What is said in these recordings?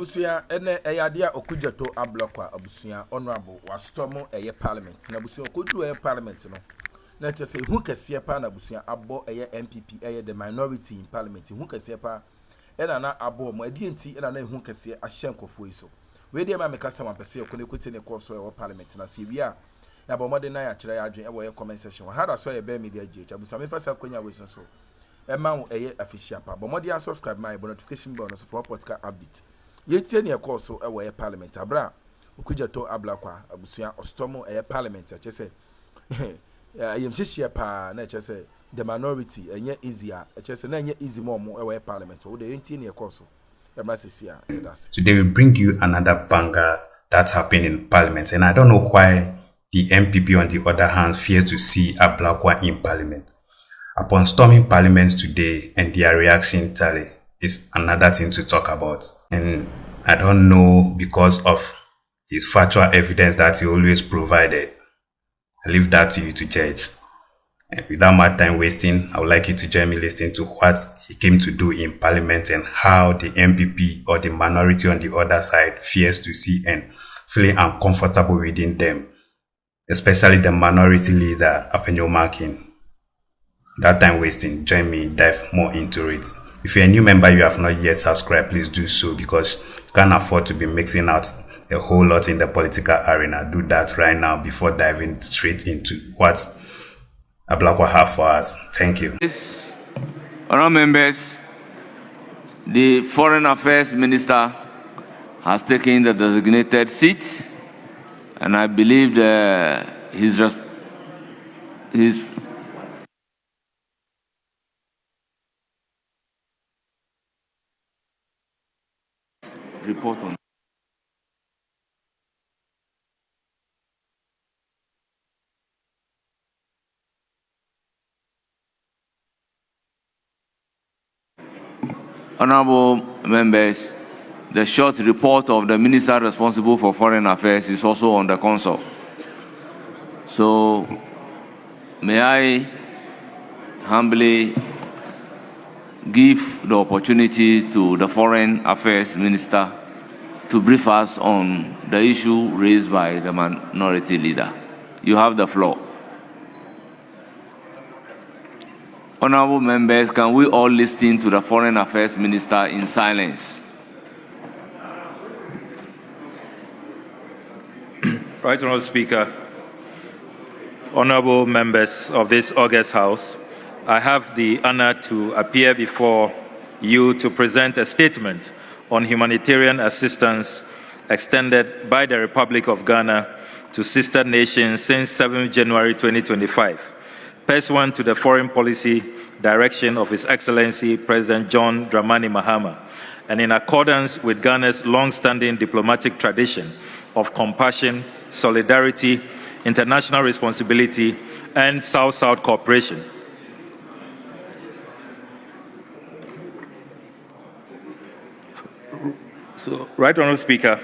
Abusuya ene eyadia Okudzeto Ablakwa abusuya honorable was storm Parliament. Na abusuya Okudu Parliament no. Na che say hu kese pa na abusuya abo MPP the minority in Parliament. Hu kese pa na abo mo adi enti na hu kese ahye nkofo iso. We dey ma meka sama pese ekone kwete ne course Parliament na se bia na bo modern na ya kire ya adwen e comment section. How da so be media GH abusuya me fasa kwanya we so. Emma official pa bo modern subscribe my notification bell no so for podcast update. Yetie ne course Parliament abra Okudzeto Ablakwa abusuya Storm Parliament chese yemhihie pa na chese the minority enye easier chese na enye easy more Parliament wo de yetie ne course Today we bring you another banger that happened in Parliament, and I don't know why the MPP on the other hand fear to see Ablakwa in Parliament. Upon storming Parliament today and their reaction tally is another thing to talk about. And I don't know, because of his factual evidence that he always provided. I leave that to you to judge. And without my time wasting, I would like you to join me listening to what he came to do in Parliament and how the MPP or the minority on the other side fears to see and feeling uncomfortable within them, especially the minority leader, Apenyo Markin. That time wasting, join me, dive more into it. If you're a new member, you have not yet subscribed, please do so, because you can't afford to be mixing out a whole lot in the political arena. Do that right now before diving straight into what Ablakwa have for us. Thank you. Yes, honourable members, the Foreign Affairs Minister has taken the designated seat, and I believe his report on honourable members, the short report of the minister responsible for foreign affairs is also on the console. So may I humbly give the opportunity to the Foreign Affairs Minister to brief us on the issue raised by the minority leader. You have the floor. Honourable members, can we all listen to the Foreign Affairs Minister in silence? Right Honourable Speaker, honourable members of this august House, I have the honor to appear before you to present a statement on humanitarian assistance extended by the Republic of Ghana to sister nations since 7 January 2025, pursuant to the foreign policy direction of His Excellency President John Dramani Mahama, and in accordance with Ghana's long-standing diplomatic tradition of compassion, solidarity, international responsibility, and South-South cooperation. So, Right Honourable Speaker,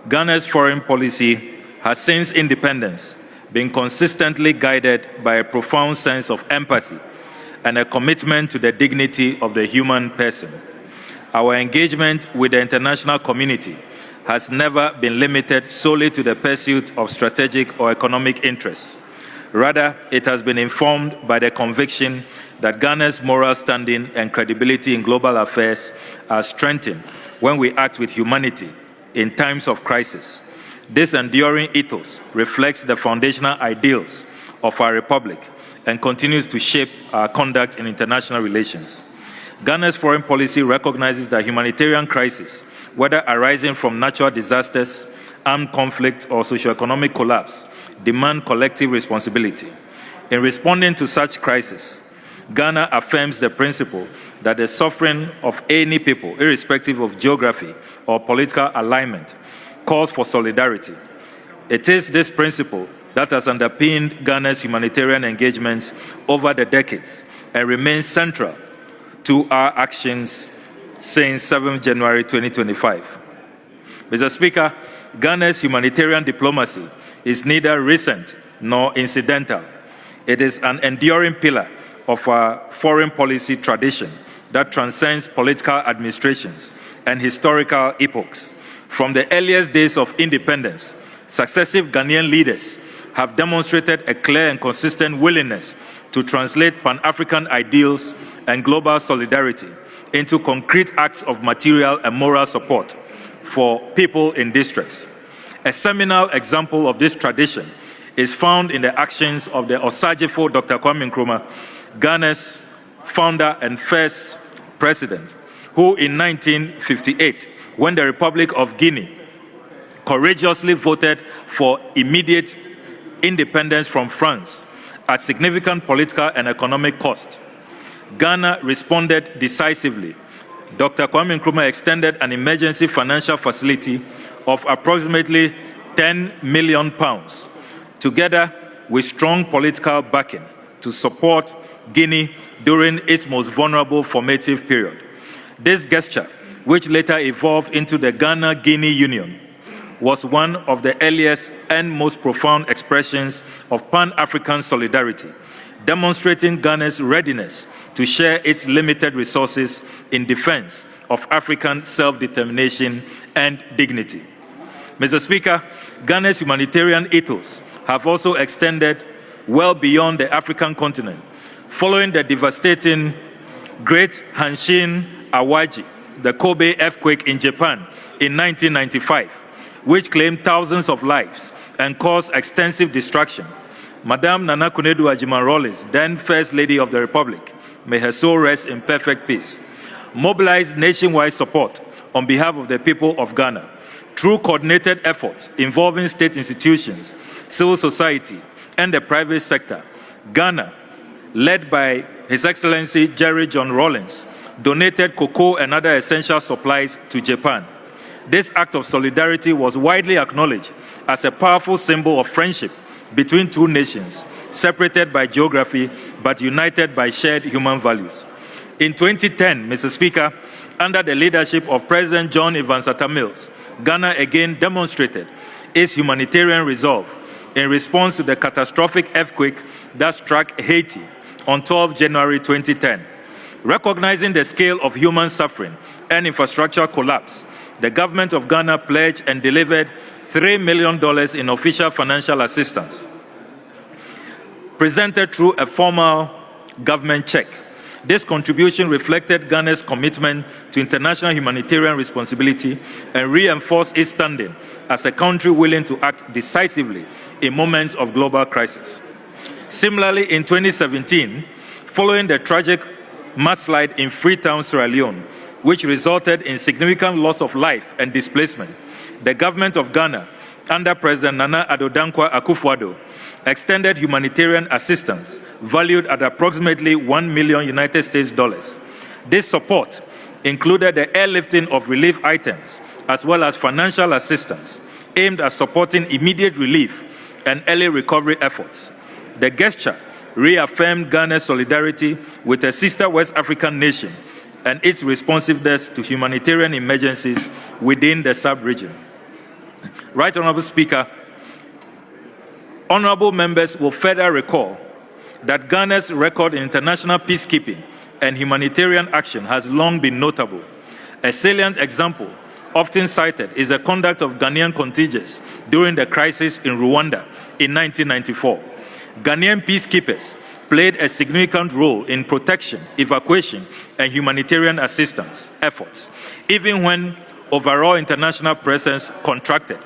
Ghana's foreign policy has since independence been consistently guided by a profound sense of empathy and a commitment to the dignity of the human person. Our engagement with the international community has never been limited solely to the pursuit of strategic or economic interests. Rather, it has been informed by the conviction that Ghana's moral standing and credibility in global affairs are strengthened when we act with humanity in times of crisis. This enduring ethos reflects the foundational ideals of our republic and continues to shape our conduct in international relations. Ghana's foreign policy recognizes that humanitarian crises, whether arising from natural disasters, armed conflict, or socioeconomic collapse, demand collective responsibility. In responding to such crises, Ghana affirms the principle that the suffering of any people, irrespective of geography or political alignment, calls for solidarity. It is this principle that has underpinned Ghana's humanitarian engagements over the decades and remains central to our actions since 7 January 2025. Mr. Speaker, Ghana's humanitarian diplomacy is neither recent nor incidental. It is an enduring pillar of our foreign policy tradition that transcends political administrations and historical epochs. From the earliest days of independence, successive Ghanaian leaders have demonstrated a clear and consistent willingness to translate Pan-African ideals and global solidarity into concrete acts of material and moral support for people in distress. A seminal example of this tradition is found in the actions of the Osagefo Dr. Kwame Nkrumah, Ghana's founder and first president, who in 1958, when the Republic of Guinea courageously voted for immediate independence from France at significant political and economic cost, Ghana responded decisively. Dr. Kwame Nkrumah extended an emergency financial facility of approximately £10 million, together with strong political backing, to support Guinea during its most vulnerable formative period. This gesture, which later evolved into the Ghana-Guinea Union, was one of the earliest and most profound expressions of Pan-African solidarity, demonstrating Ghana's readiness to share its limited resources in defense of African self-determination and dignity. Mr. Speaker, Ghana's humanitarian ethos have also extended well beyond the African continent, following the devastating Great Hanshin Awaji, the Kobe earthquake in Japan in 1995, which claimed thousands of lives and caused extensive destruction. Madame Nana Kunedu Ajiman-Rawlings, then First Lady of the Republic, may her soul rest in perfect peace, mobilized nationwide support on behalf of the people of Ghana through coordinated efforts involving state institutions, civil society, and the private sector. Ghana, led by His Excellency Jerry John Rawlings, donated cocoa and other essential supplies to Japan. This act of solidarity was widely acknowledged as a powerful symbol of friendship between two nations, separated by geography but united by shared human values. In 2010, Mr. Speaker, under the leadership of President John Evans Atta Mills, Ghana again demonstrated its humanitarian resolve in response to the catastrophic earthquake that struck Haiti on 12 January 2010. Recognizing the scale of human suffering and infrastructure collapse, the government of Ghana pledged and delivered $3 million in official financial assistance, presented through a formal government check. This contribution reflected Ghana's commitment to international humanitarian responsibility and reinforced its standing as a country willing to act decisively in moments of global crisis. Similarly, in 2017, following the tragic mudslide in Freetown, Sierra Leone, which resulted in significant loss of life and displacement, the government of Ghana, under President Nana Addo Dankwa Akufo-Addo, extended humanitarian assistance valued at approximately $1 million United States dollars. This support included the airlifting of relief items as well as financial assistance aimed at supporting immediate relief and early recovery efforts. The gesture reaffirmed Ghana's solidarity with a sister West African nation and its responsiveness to humanitarian emergencies within the sub-region. Right Honourable Speaker, honourable members will further recall that Ghana's record in international peacekeeping and humanitarian action has long been notable. A salient example often cited is the conduct of Ghanaian contingents during the crisis in Rwanda in 1994. Ghanaian peacekeepers played a significant role in protection, evacuation, and humanitarian assistance efforts, even when overall international presence contracted.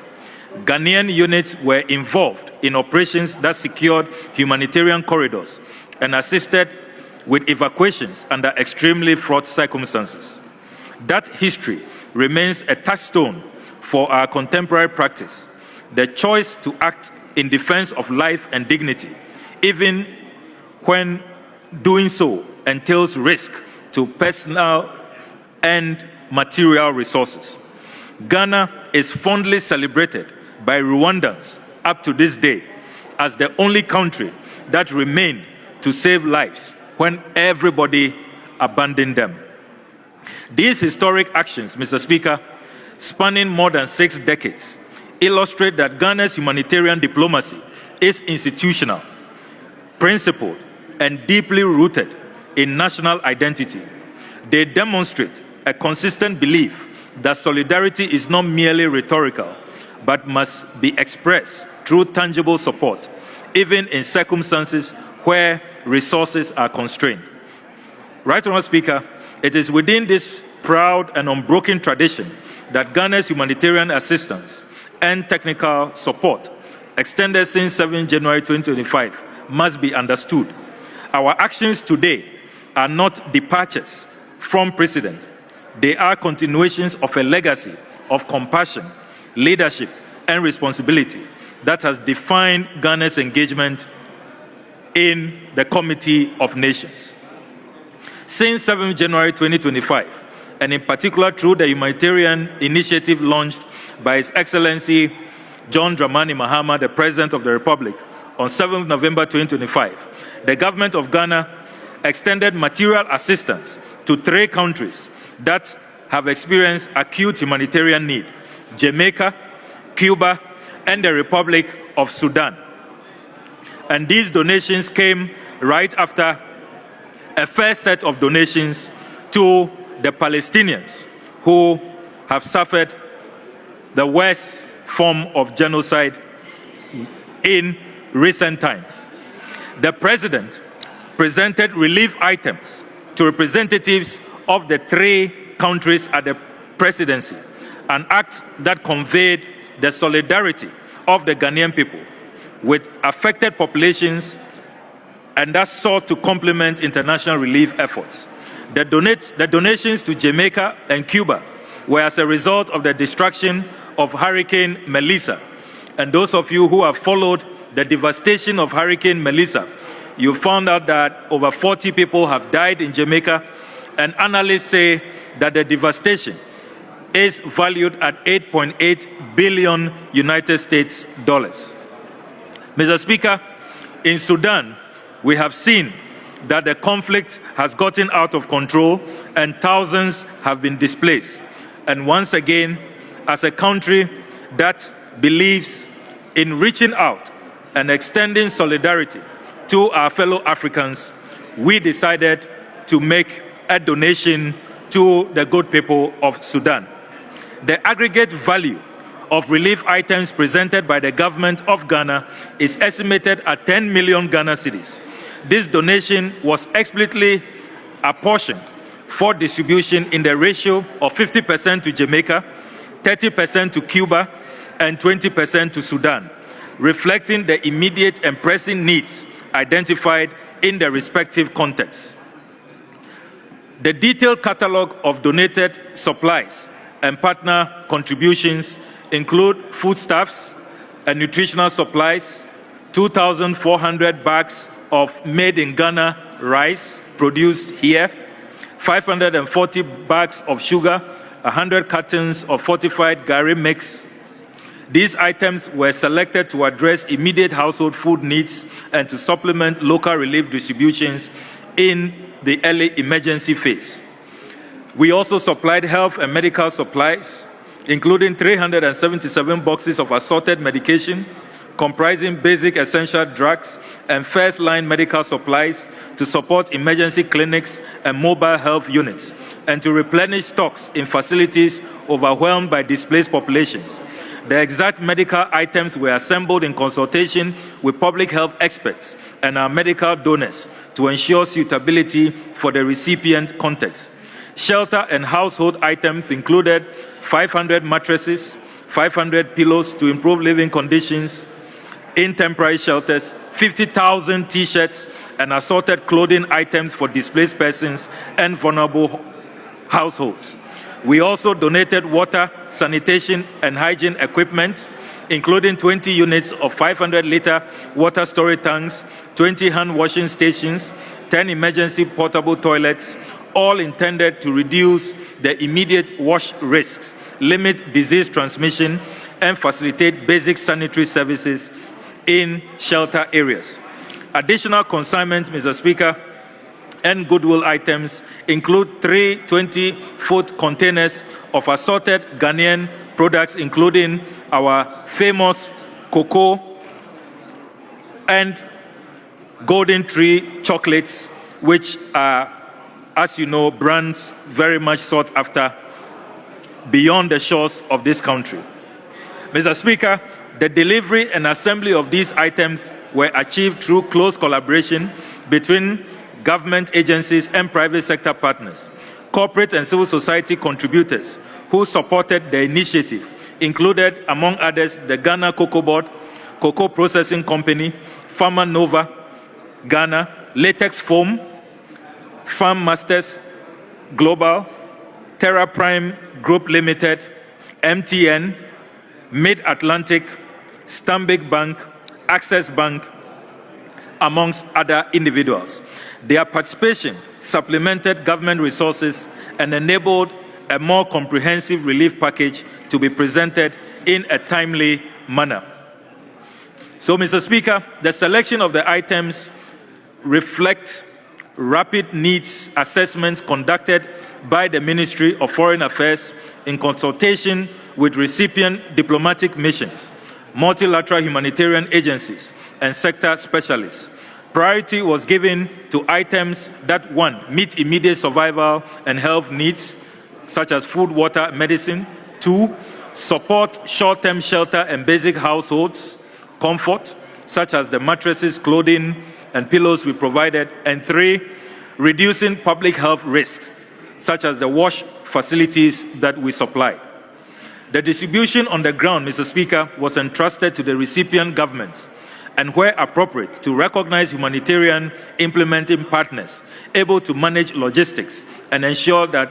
Ghanaian units were involved in operations that secured humanitarian corridors and assisted with evacuations under extremely fraught circumstances. That history remains a touchstone for our contemporary practice. The choice to act in defense of life and dignity, even when doing so entails risk to personal and material resources. Ghana is fondly celebrated by Rwandans up to this day as the only country that remained to save lives when everybody abandoned them. These historic actions, Mr. Speaker, spanning more than 6 decades, illustrate that Ghana's humanitarian diplomacy is institutional, principled, and deeply rooted in national identity. They demonstrate a consistent belief that solidarity is not merely rhetorical, but must be expressed through tangible support, even in circumstances where resources are constrained. Right Honourable Speaker, it is within this proud and unbroken tradition that Ghana's humanitarian assistance and technical support, extended since 7 January 2025, must be understood. Our actions today are not departures from precedent. They are continuations of a legacy of compassion, leadership, and responsibility that has defined Ghana's engagement in the Committee of Nations. Since 7 January 2025, and in particular through the humanitarian initiative launched by His Excellency John Dramani Mahama, the President of the Republic, on 7 November 2025, the government of Ghana extended material assistance to 3 countries that have experienced acute humanitarian need: Jamaica, Cuba, and the Republic of Sudan. And these donations came right after a first set of donations to the Palestinians who have suffered the worst form of genocide in recent times. The President presented relief items to representatives of the 3 countries at the presidency, an act that conveyed the solidarity of the Ghanaian people with affected populations and that sought to complement international relief efforts. The donations to Jamaica and Cuba were as a result of the destruction of Hurricane Melissa. And those of you who have followed the devastation of Hurricane Melissa, you found out that over 40 people have died in Jamaica, and analysts say that the devastation is valued at $8.8 billion United States dollars. Mr. Speaker, in Sudan, we have seen that the conflict has gotten out of control and thousands have been displaced. And once again, as a country that believes in reaching out and extending solidarity to our fellow Africans, we decided to make a donation to the good people of Sudan. The aggregate value of relief items presented by the government of Ghana is estimated at 10 million Ghana cedis. This donation was explicitly apportioned for distribution in the ratio of 50% to Jamaica, 30% to Cuba, and 20% to Sudan, reflecting the immediate and pressing needs identified in the respective contexts. The detailed catalogue of donated supplies and partner contributions include foodstuffs and nutritional supplies, 2,400 bags of made-in-Ghana rice produced here, 540 bags of sugar, 100 cartons of fortified Gari mix. These items were selected to address immediate household food needs and to supplement local relief distributions in the early emergency phase. We also supplied health and medical supplies, including 377 boxes of assorted medication, comprising basic essential drugs and first-line medical supplies to support emergency clinics and mobile health units, and to replenish stocks in facilities overwhelmed by displaced populations. The exact medical items were assembled in consultation with public health experts and our medical donors to ensure suitability for the recipient context. Shelter and household items included 500 mattresses, 500 pillows to improve living conditions in temporary shelters, 50,000 T-shirts, and assorted clothing items for displaced persons and vulnerable households. We also donated water, sanitation, and hygiene equipment, including 20 units of 500-liter water storage tanks, 20 hand washing stations, 10 emergency portable toilets, all intended to reduce the immediate wash risks, limit disease transmission, and facilitate basic sanitary services in shelter areas. Additional consignments, Mr. Speaker, and goodwill items include 3 20-foot containers of assorted Ghanaian products, including our famous cocoa and golden tree chocolates, which are as you know, brands very much sought after beyond the shores of this country. Mr. Speaker, the delivery and assembly of these items were achieved through close collaboration between government agencies and private sector partners, corporate and civil society contributors who supported the initiative included, among others, the Ghana Cocoa Board, Cocoa Processing Company, Pharma Nova, Ghana, Latex Foam, Farm Masters Global, Terra Prime Group Limited, MTN, Mid-Atlantic, Stanbic Bank, Access Bank, amongst other individuals. Their participation supplemented government resources and enabled a more comprehensive relief package to be presented in a timely manner. So, Mr. Speaker, the selection of the items reflect rapid needs assessments conducted by the Ministry of Foreign Affairs in consultation with recipient diplomatic missions, multilateral humanitarian agencies, and sector specialists. Priority was given to items that, 1, meet immediate survival and health needs, such as food, water, medicine. 2, support short-term shelter and basic households comfort, such as the mattresses, clothing, and pillows we provided. And 3, reducing public health risks, such as the wash facilities that we supply. The distribution on the ground, Mr. Speaker, was entrusted to the recipient governments and, where appropriate, to recognize humanitarian implementing partners able to manage logistics and ensure that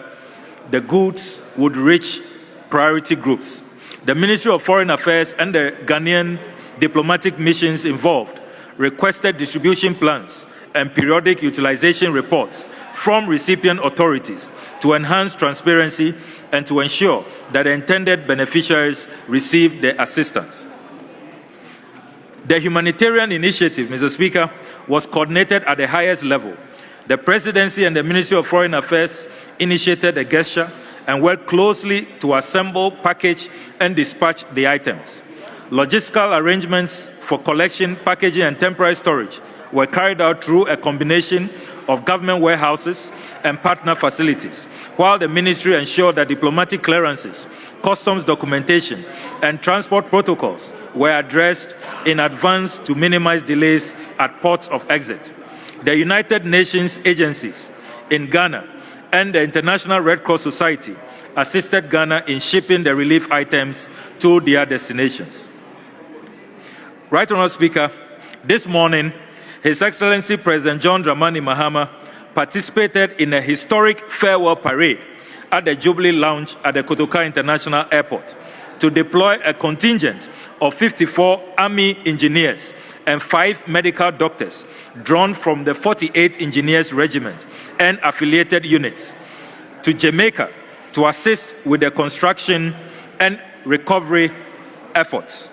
the goods would reach priority groups. The Ministry of Foreign Affairs and the Ghanaian diplomatic missions involved requested distribution plans and periodic utilization reports from recipient authorities to enhance transparency and to ensure that the intended beneficiaries receive the assistance. The humanitarian initiative, Mr. Speaker, was coordinated at the highest level. The Presidency and the Ministry of Foreign Affairs initiated a gesture and worked closely to assemble, package, and dispatch the items. Logistical arrangements for collection, packaging, and temporary storage were carried out through a combination of government warehouses and partner facilities, while the Ministry ensured that diplomatic clearances, customs documentation, and transport protocols were addressed in advance to minimize delays at ports of exit. The United Nations agencies in Ghana and the International Red Cross Society assisted Ghana in shipping the relief items to their destinations. Right Honourable Speaker, this morning, His Excellency President John Dramani Mahama participated in a historic farewell parade at the Jubilee Lounge at the Kotoka International Airport to deploy a contingent of 54 Army engineers and 5 medical doctors drawn from the 48th Engineers Regiment and affiliated units to Jamaica to assist with the construction and recovery efforts.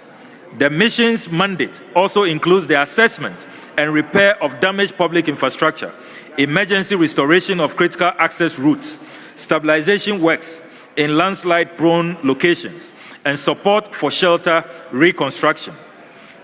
The mission's mandate also includes the assessment and repair of damaged public infrastructure, emergency restoration of critical access routes, stabilization works in landslide-prone locations, and support for shelter reconstruction.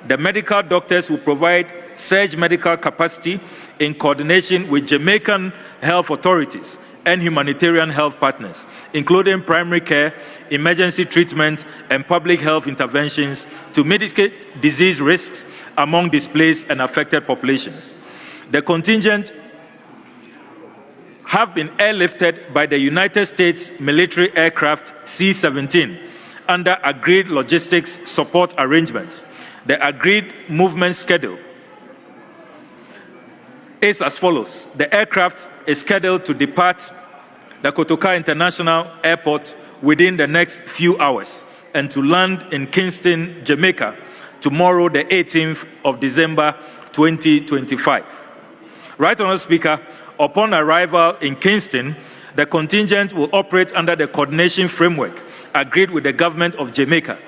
The medical doctors will provide surge medical capacity in coordination with Jamaican health authorities and humanitarian health partners, including primary care, emergency treatment, and public health interventions to mitigate disease risks among displaced and affected populations. The contingent have been airlifted by the United States military aircraft C-17 under agreed logistics support arrangements. The agreed movement schedule is as follows. The aircraft is scheduled to depart the Kotoka International Airport within the next few hours and to land in Kingston, Jamaica, tomorrow, the 18th of December, 2025. Right Honourable Speaker, upon arrival in Kingston, the contingent will operate under the coordination framework agreed with the government of Jamaica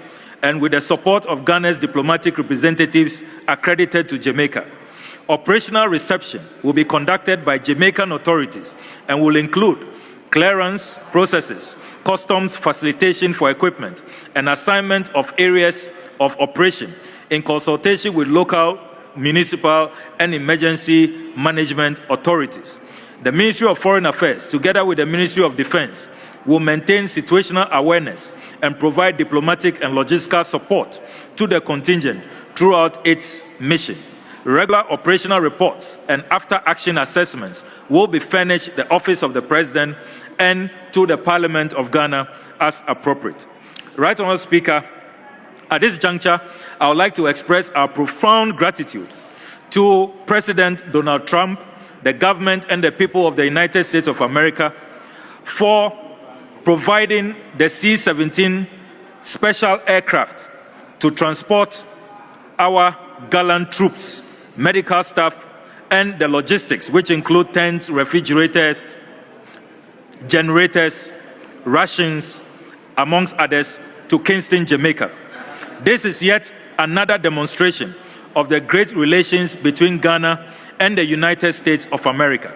and with the support of Ghana's diplomatic representatives accredited to Jamaica. Operational reception will be conducted by Jamaican authorities and will include clearance processes, customs facilitation for equipment, and assignment of areas of operation in consultation with local, municipal, and emergency management authorities. The Ministry of Foreign Affairs, together with the Ministry of Defense, will maintain situational awareness and provide diplomatic and logistical support to the contingent throughout its mission. Regular operational reports and after-action assessments will be furnished the Office of the President and to the Parliament of Ghana as appropriate. Right Honourable Speaker, at this juncture, I would like to express our profound gratitude to President Donald Trump, the government and the people of the United States of America for providing the C-17 special aircraft to transport our gallant troops, medical staff, and the logistics, which include tents, refrigerators, generators, rations, amongst others, to Kingston, Jamaica. This is yet another demonstration of the great relations between Ghana and the United States of America.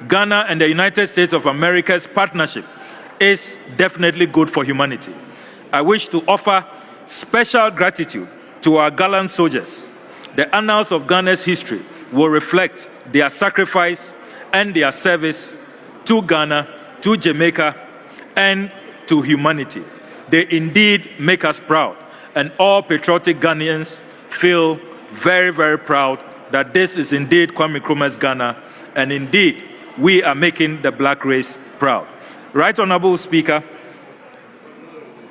Ghana and the United States of America's partnership is definitely good for humanity. I wish to offer special gratitude to our gallant soldiers. The annals of Ghana's history will reflect their sacrifice and their service to Ghana, to Jamaica, and to humanity. They indeed make us proud, and all patriotic Ghanaians feel very, very proud that this is indeed Kwame Nkrumah's Ghana, and indeed we are making the black race proud. Right Honourable Speaker,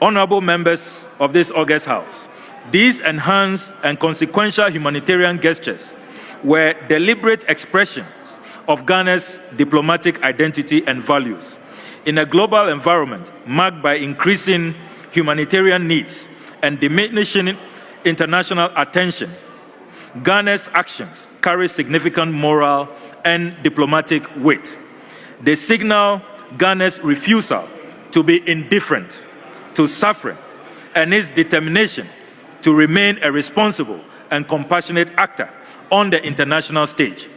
honourable members of this august House, these enhanced and consequential humanitarian gestures were deliberate expressions of Ghana's diplomatic identity and values. In a global environment marked by increasing humanitarian needs and diminishing international attention, Ghana's actions carry significant moral and diplomatic weight. They signal Ghana's refusal to be indifferent to suffering and its determination to remain a responsible and compassionate actor on the international stage.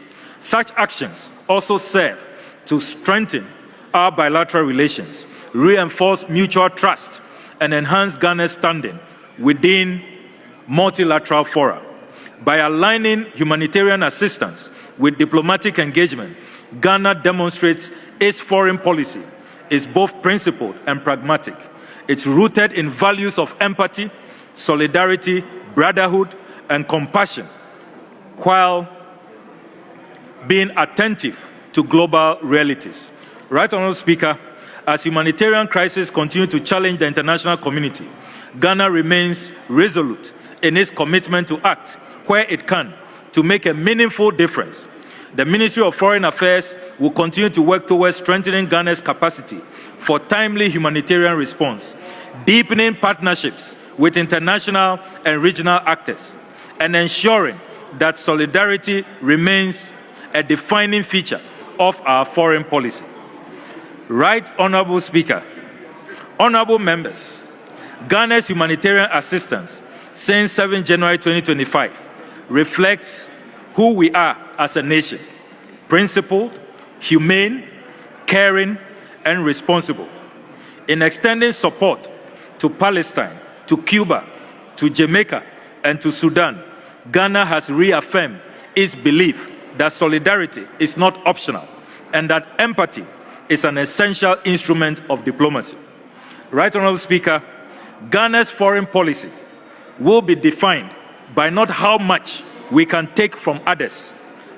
Such actions also serve to strengthen our bilateral relations, reinforce mutual trust, and enhance Ghana's standing within multilateral fora. By aligning humanitarian assistance with diplomatic engagement, Ghana demonstrates its foreign policy is both principled and pragmatic. It's rooted in values of empathy, solidarity, brotherhood, and compassion, while being attentive to global realities. Right Honourable Speaker, as humanitarian crises continue to challenge the international community, Ghana remains resolute in its commitment to act where it can to make a meaningful difference. The Ministry of Foreign Affairs will continue to work towards strengthening Ghana's capacity for timely humanitarian response, deepening partnerships with international and regional actors, and ensuring that solidarity remains a defining feature of our foreign policy. Right Honourable Speaker, honourable members, Ghana's humanitarian assistance since 7 January 2025 reflects who we are as a nation: principled, humane, caring, and responsible. In extending support to Palestine, to Cuba, to Jamaica, and to Sudan, Ghana has reaffirmed its belief that solidarity is not optional and that empathy is an essential instrument of diplomacy. Right Honourable Speaker, Ghana's foreign policy will be defined by not how much we can take from others,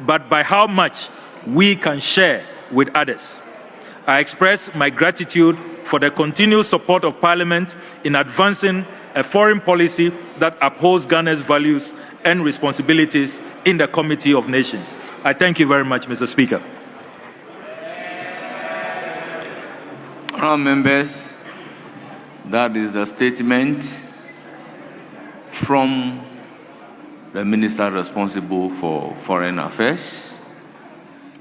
but by how much we can share with others. I express my gratitude for the continued support of Parliament in advancing a foreign policy that upholds Ghana's values and responsibilities in the Committee of Nations. I thank you very much, Mr. Speaker. Honourable members, that is the statement from the Minister responsible for Foreign Affairs.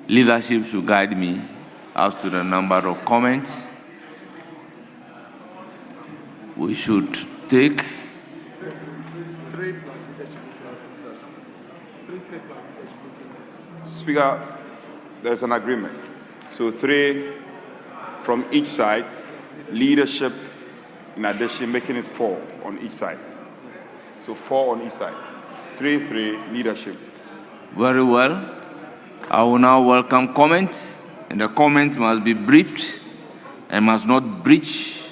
Leadership should guide me as to the number of comments we should take. 3 plus leadership. Speaker, there's an agreement. So 3 from each side, leadership in addition, making it 4 on each side. So 4 on each side. 3, leadership. Very well. I will now welcome comments. and the comment must be briefed and must not breach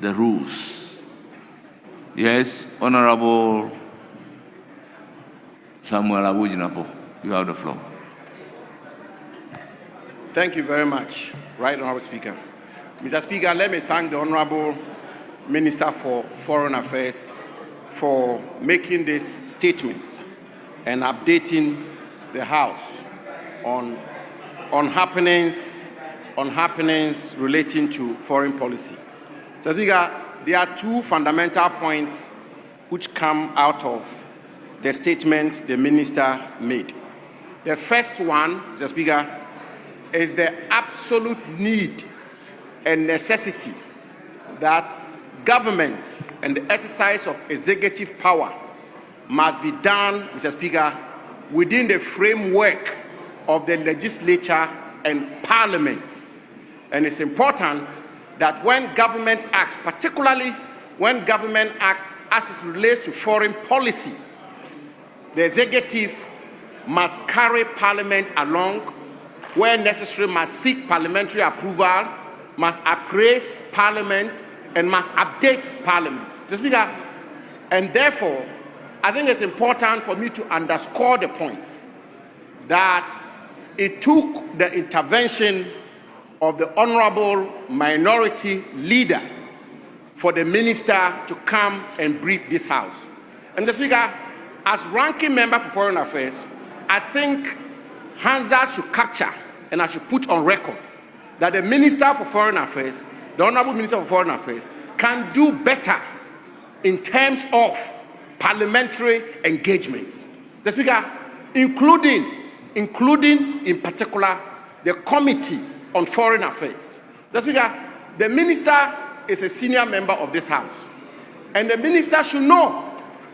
the rules. Yes, Honorable Samuel Abujinapo, you have the floor. Thank you very much, Right Honorable Speaker. Mr. Speaker, let me thank the Honorable Minister for Foreign Affairs for making this statement and updating the House on happenings relating to foreign policy. So, Speaker, there are two fundamental points which come out of the statement the Minister made. The first one, Mr. Speaker, is the absolute need and necessity that government and the exercise of executive power must be done, Mr. Speaker, within the framework of the legislature and parliament. And it's important that when government acts, particularly when government acts as it relates to foreign policy, the executive must carry parliament along, where necessary must seek parliamentary approval, must appraise parliament, and must update parliament. Mr. Speaker, and therefore, I think it's important for me to underscore the point that it took the intervention of the Honorable Minority Leader for the Minister to come and brief this House. And Mr. Speaker, as ranking member for Foreign Affairs, I think Hansa should capture and I should put on record that the Minister for Foreign Affairs, the Honorable Minister for Foreign Affairs, can do better in terms of parliamentary engagement. The Speaker, including in particular the Committee on Foreign Affairs. The Speaker, the Minister is a senior member of this House, and the Minister should know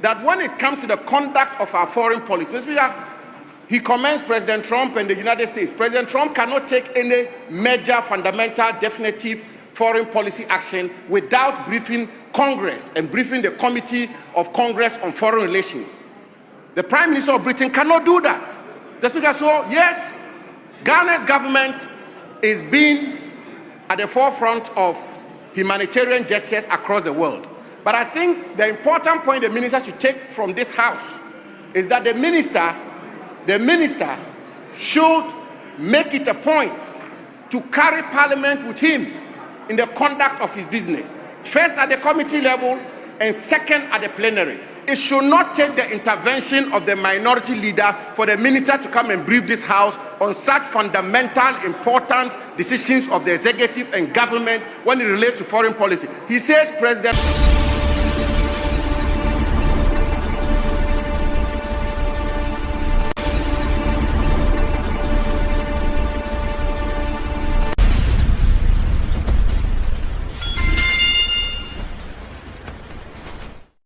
that when it comes to the conduct of our foreign policy, Mr. Speaker, he commends President Trump and the United States. President Trump cannot take any major, fundamental, definitive foreign policy action without briefing Congress and briefing the Committee of Congress on Foreign Relations. The Prime Minister of Britain cannot do that. Mr. Speaker, so yes, Ghana's government is being at the forefront of humanitarian gestures across the world. But I think the important point the Minister should take from this House is that the Minister should make it a point to carry Parliament with him in the conduct of his business, first at the committee level and second at the plenary. It should not take the intervention of the minority leader for the Minister to come and brief this House on such fundamental, important decisions of the executive and government when it relates to foreign policy. He says, President...